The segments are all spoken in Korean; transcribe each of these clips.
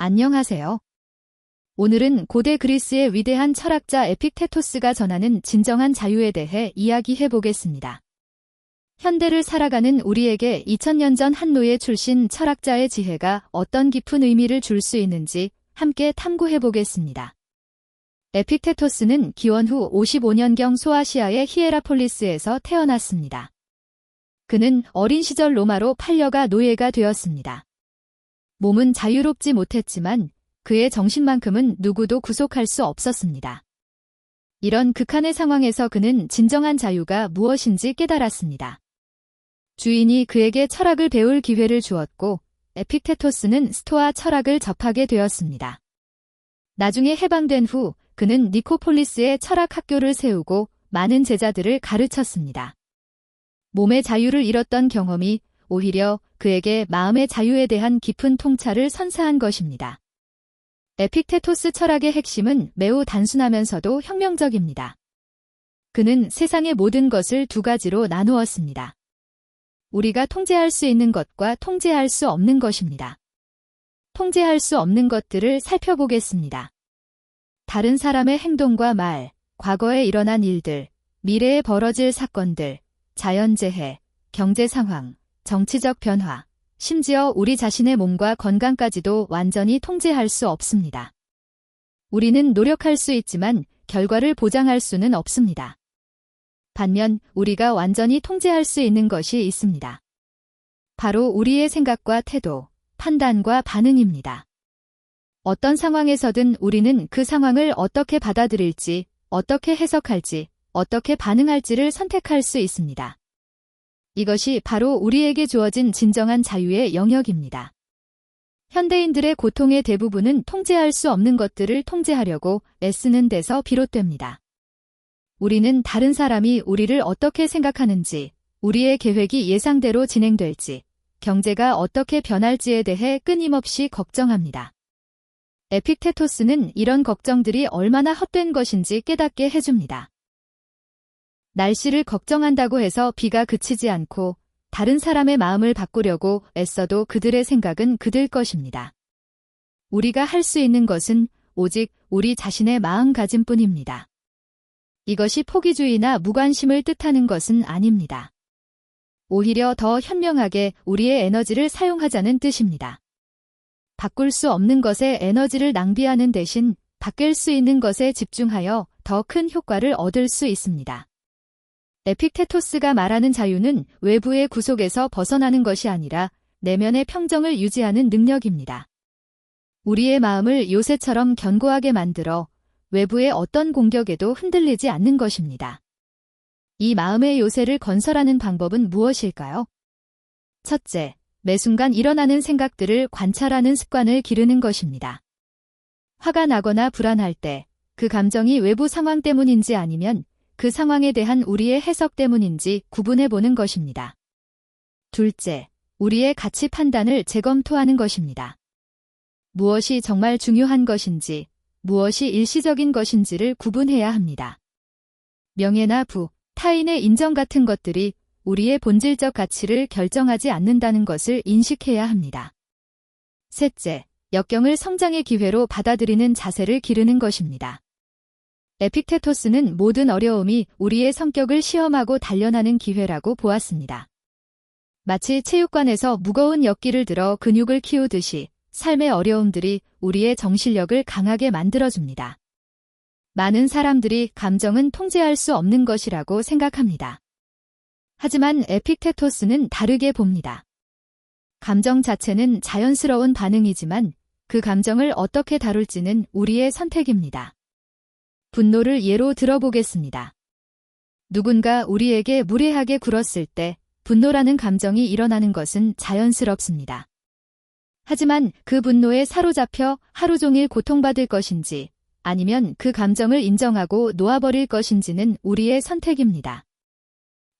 안녕하세요. 오늘은 고대 그리스의 위대한 철학자 에픽테토스가 전하는 진정한 자유에 대해 이야기해 보겠습니다. 현대를 살아가는 우리에게 2000년 전 한 노예 출신 철학자의 지혜가 어떤 깊은 의미를 줄 수 있는지 함께 탐구해 보겠습니다. 에픽테토스는 기원 후 55년경 소아시아의 히에라폴리스에서 태어났습니다. 그는 어린 시절 로마로 팔려가 노예가 되었습니다. 몸은 자유롭지 못했지만 그의 정신만큼은 누구도 구속할 수 없었습니다. 이런 극한의 상황에서 그는 진정한 자유가 무엇인지 깨달았습니다. 주인이 그에게 철학을 배울 기회를 주었고 에픽테토스는 스토아 철학을 접하게 되었습니다. 나중에 해방된 후 그는 니코폴리스에 철학 학교를 세우고 많은 제자들을 가르쳤습니다. 몸의 자유를 잃었던 경험이 오히려 그에게 마음의 자유에 대한 깊은 통찰을 선사한 것입니다. 에픽테토스 철학의 핵심은 매우 단순하면서도 혁명적입니다. 그는 세상의 모든 것을 두 가지로 나누었습니다. 우리가 통제할 수 있는 것과 통제할 수 없는 것입니다. 통제할 수 없는 것들을 살펴보겠습니다. 다른 사람의 행동과 말, 과거에 일어난 일들, 미래에 벌어질 사건들, 자연재해, 경제 상황, 정치적 변화, 심지어 우리 자신의 몸과 건강까지도 완전히 통제할 수 없습니다. 우리는 노력할 수 있지만 결과를 보장할 수는 없습니다. 반면 우리가 완전히 통제할 수 있는 것이 있습니다. 바로 우리의 생각과 태도, 판단과 반응입니다. 어떤 상황에서든 우리는 그 상황을 어떻게 받아들일지, 어떻게 해석할지, 어떻게 반응할지를 선택할 수 있습니다. 이것이 바로 우리에게 주어진 진정한 자유의 영역입니다. 현대인들의 고통의 대부분은 통제할 수 없는 것들을 통제하려고 애쓰는 데서 비롯됩니다. 우리는 다른 사람이 우리를 어떻게 생각하는지, 우리의 계획이 예상대로 진행될지, 경제가 어떻게 변할지에 대해 끊임없이 걱정합니다. 에픽테토스는 이런 걱정들이 얼마나 헛된 것인지 깨닫게 해줍니다. 날씨를 걱정한다고 해서 비가 그치지 않고 다른 사람의 마음을 바꾸려고 애써도 그들의 생각은 그들 것입니다. 우리가 할 수 있는 것은 오직 우리 자신의 마음가짐뿐입니다. 이것이 포기주의나 무관심을 뜻하는 것은 아닙니다. 오히려 더 현명하게 우리의 에너지를 사용하자는 뜻입니다. 바꿀 수 없는 것에 에너지를 낭비하는 대신 바뀔 수 있는 것에 집중하여 더 큰 효과를 얻을 수 있습니다. 에픽테토스가 말하는 자유는 외부의 구속에서 벗어나는 것이 아니라 내면의 평정을 유지하는 능력입니다. 우리의 마음을 요새처럼 견고하게 만들어 외부의 어떤 공격에도 흔들리지 않는 것입니다. 이 마음의 요새를 건설하는 방법은 무엇일까요? 첫째, 매 순간 일어나는 생각들을 관찰하는 습관을 기르는 것입니다. 화가 나거나 불안할 때 그 감정이 외부 상황 때문인지 아니면 그 상황에 대한 우리의 해석 때문인지 구분해 보는 것입니다. 둘째, 우리의 가치 판단을 재검토하는 것입니다. 무엇이 정말 중요한 것인지, 무엇이 일시적인 것인지를 구분해야 합니다. 명예나 부, 타인의 인정 같은 것들이 우리의 본질적 가치를 결정하지 않는다는 것을 인식해야 합니다. 셋째, 역경을 성장의 기회로 받아들이는 자세를 기르는 것입니다. 에픽테토스는 모든 어려움이 우리의 성격을 시험하고 단련하는 기회라고 보았습니다. 마치 체육관에서 무거운 역기를 들어 근육을 키우듯이 삶의 어려움들이 우리의 정신력을 강하게 만들어줍니다. 많은 사람들이 감정은 통제할 수 없는 것이라고 생각합니다. 하지만 에픽테토스는 다르게 봅니다. 감정 자체는 자연스러운 반응이지만 그 감정을 어떻게 다룰지는 우리의 선택입니다. 분노를 예로 들어보겠습니다. 누군가 우리에게 무례하게 굴었을 때 분노라는 감정이 일어나는 것은 자연스럽습니다. 하지만 그 분노에 사로잡혀 하루 종일 고통받을 것인지 아니면 그 감정을 인정하고 놓아버릴 것인지는 우리의 선택입니다.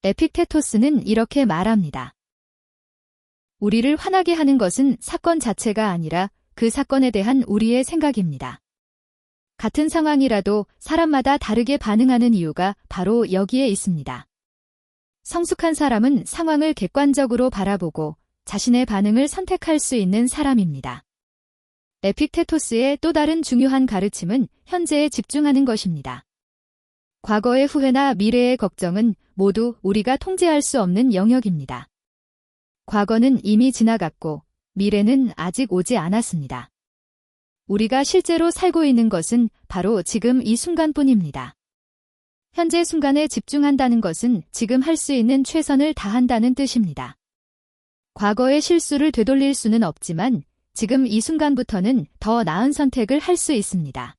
에픽테토스는 이렇게 말합니다. 우리를 화나게 하는 것은 사건 자체가 아니라 그 사건에 대한 우리의 생각입니다. 같은 상황이라도 사람마다 다르게 반응하는 이유가 바로 여기에 있습니다. 성숙한 사람은 상황을 객관적으로 바라보고 자신의 반응을 선택할 수 있는 사람입니다. 에픽테토스의 또 다른 중요한 가르침은 현재에 집중하는 것입니다. 과거의 후회나 미래의 걱정은 모두 우리가 통제할 수 없는 영역입니다. 과거는 이미 지나갔고 미래는 아직 오지 않았습니다. 우리가 실제로 살고 있는 것은 바로 지금 이 순간뿐입니다. 현재 순간에 집중한다는 것은 지금 할 수 있는 최선을 다한다는 뜻입니다. 과거의 실수를 되돌릴 수는 없지만 지금 이 순간부터는 더 나은 선택을 할 수 있습니다.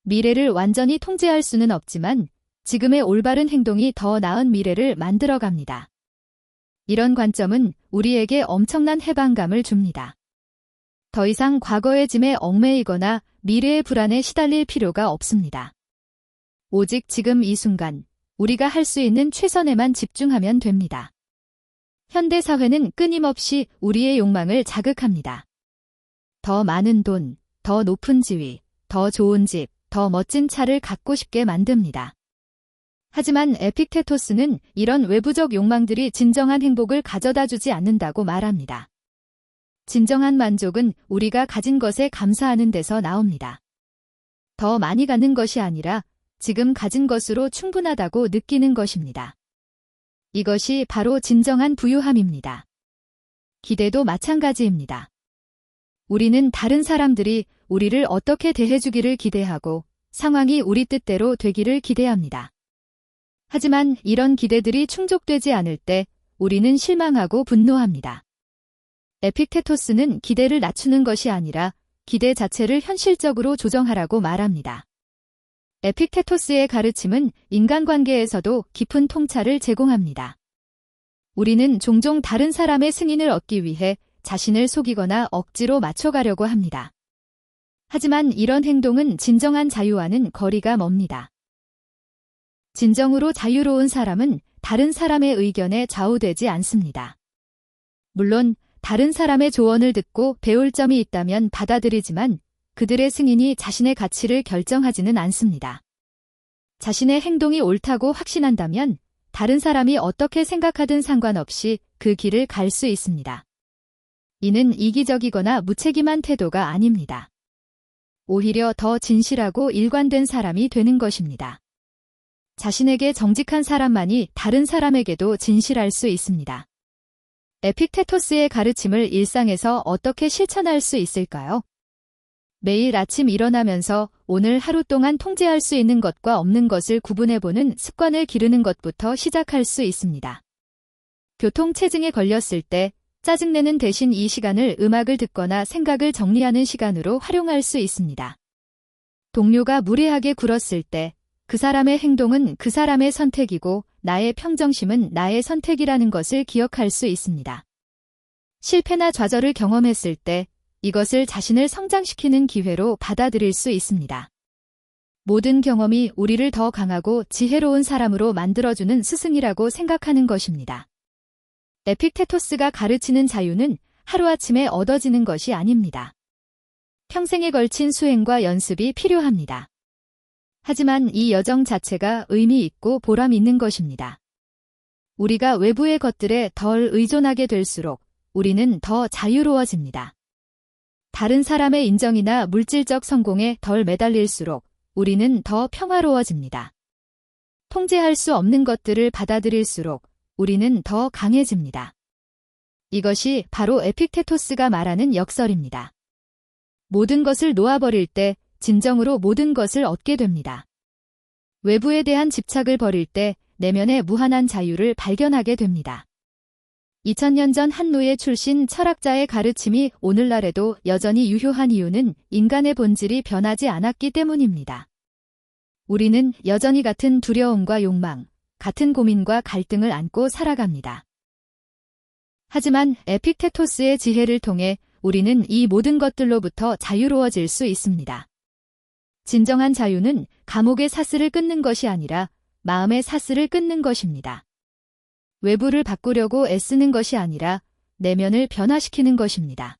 미래를 완전히 통제할 수는 없지만 지금의 올바른 행동이 더 나은 미래를 만들어갑니다. 이런 관점은 우리에게 엄청난 해방감을 줍니다. 더 이상 과거의 짐에 얽매이거나 미래의 불안에 시달릴 필요가 없습니다. 오직 지금 이 순간 우리가 할 수 있는 최선에만 집중하면 됩니다. 현대 사회는 끊임없이 우리의 욕망을 자극합니다. 더 많은 돈, 더 높은 지위, 더 좋은 집, 더 멋진 차를 갖고 싶게 만듭니다. 하지만 에픽테토스는 이런 외부적 욕망들이 진정한 행복을 가져다 주지 않는다고 말합니다. 진정한 만족은 우리가 가진 것에 감사하는 데서 나옵니다. 더 많이 갖는 것이 아니라 지금 가진 것으로 충분하다고 느끼는 것입니다. 이것이 바로 진정한 부유함입니다. 기대도 마찬가지입니다. 우리는 다른 사람들이 우리를 어떻게 대해주기를 기대하고 상황이 우리 뜻대로 되기를 기대합니다. 하지만 이런 기대들이 충족되지 않을 때 우리는 실망하고 분노합니다. 에픽테토스는 기대를 낮추는 것이 아니라 기대 자체를 현실적으로 조정하라고 말합니다. 에픽테토스의 가르침은 인간관계에서도 깊은 통찰을 제공합니다. 우리는 종종 다른 사람의 승인을 얻기 위해 자신을 속이거나 억지로 맞춰가려고 합니다. 하지만 이런 행동은 진정한 자유와는 거리가 멉니다. 진정으로 자유로운 사람은 다른 사람의 의견에 좌우되지 않습니다. 물론 다른 사람의 조언을 듣고 배울 점이 있다면 받아들이지만 그들의 승인이 자신의 가치를 결정하지는 않습니다. 자신의 행동이 옳다고 확신한다면 다른 사람이 어떻게 생각하든 상관없이 그 길을 갈 수 있습니다. 이는 이기적이거나 무책임한 태도가 아닙니다. 오히려 더 진실하고 일관된 사람이 되는 것입니다. 자신에게 정직한 사람만이 다른 사람에게도 진실할 수 있습니다. 에픽테토스의 가르침을 일상에서 어떻게 실천할 수 있을까요? 매일 아침 일어나면서 오늘 하루 동안 통제할 수 있는 것과 없는 것을 구분해보는 습관을 기르는 것부터 시작할 수 있습니다. 교통체증에 걸렸을 때 짜증내는 대신 이 시간을 음악을 듣거나 생각을 정리하는 시간으로 활용할 수 있습니다. 동료가 무례하게 굴었을 때 그 사람의 행동은 그 사람의 선택이고 나의 평정심은 나의 선택이라는 것을 기억할 수 있습니다. 실패나 좌절을 경험했을 때 이것을 자신을 성장시키는 기회로 받아들일 수 있습니다. 모든 경험이 우리를 더 강하고 지혜로운 사람으로 만들어주는 스승이라고 생각하는 것입니다. 에픽테토스가 가르치는 자유는 하루아침에 얻어지는 것이 아닙니다. 평생에 걸친 수행과 연습이 필요합니다. 하지만 이 여정 자체가 의미 있고 보람 있는 것입니다. 우리가 외부의 것들에 덜 의존하게 될수록 우리는 더 자유로워집니다. 다른 사람의 인정이나 물질적 성공에 덜 매달릴수록 우리는 더 평화로워집니다. 통제할 수 없는 것들을 받아들일수록 우리는 더 강해집니다. 이것이 바로 에픽테토스가 말하는 역설입니다. 모든 것을 놓아버릴 때 진정으로 모든 것을 얻게 됩니다. 외부에 대한 집착을 버릴 때 내면의 무한한 자유를 발견하게 됩니다. 2000년 전 한 노예 출신 철학자의 가르침이 오늘날에도 여전히 유효한 이유는 인간의 본질이 변하지 않았기 때문입니다. 우리는 여전히 같은 두려움과 욕망, 같은 고민과 갈등을 안고 살아갑니다. 하지만 에픽테토스의 지혜를 통해 우리는 이 모든 것들로부터 자유로워질 수 있습니다. 진정한 자유는 감옥의 사슬을 끊는 것이 아니라 마음의 사슬을 끊는 것입니다. 외부를 바꾸려고 애쓰는 것이 아니라 내면을 변화시키는 것입니다.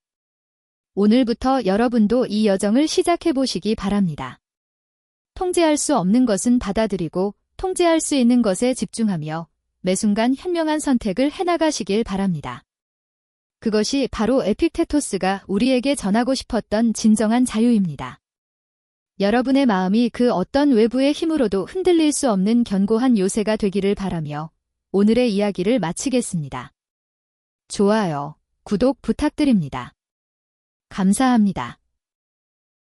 오늘부터 여러분도 이 여정을 시작해 보시기 바랍니다. 통제할 수 없는 것은 받아들이고 통제할 수 있는 것에 집중하며 매 순간 현명한 선택을 해나가시길 바랍니다. 그것이 바로 에픽테토스가 우리에게 전하고 싶었던 진정한 자유입니다. 여러분의 마음이 그 어떤 외부의 힘으로도 흔들릴 수 없는 견고한 요새가 되기를 바라며 오늘의 이야기를 마치겠습니다. 좋아요, 구독 부탁드립니다. 감사합니다.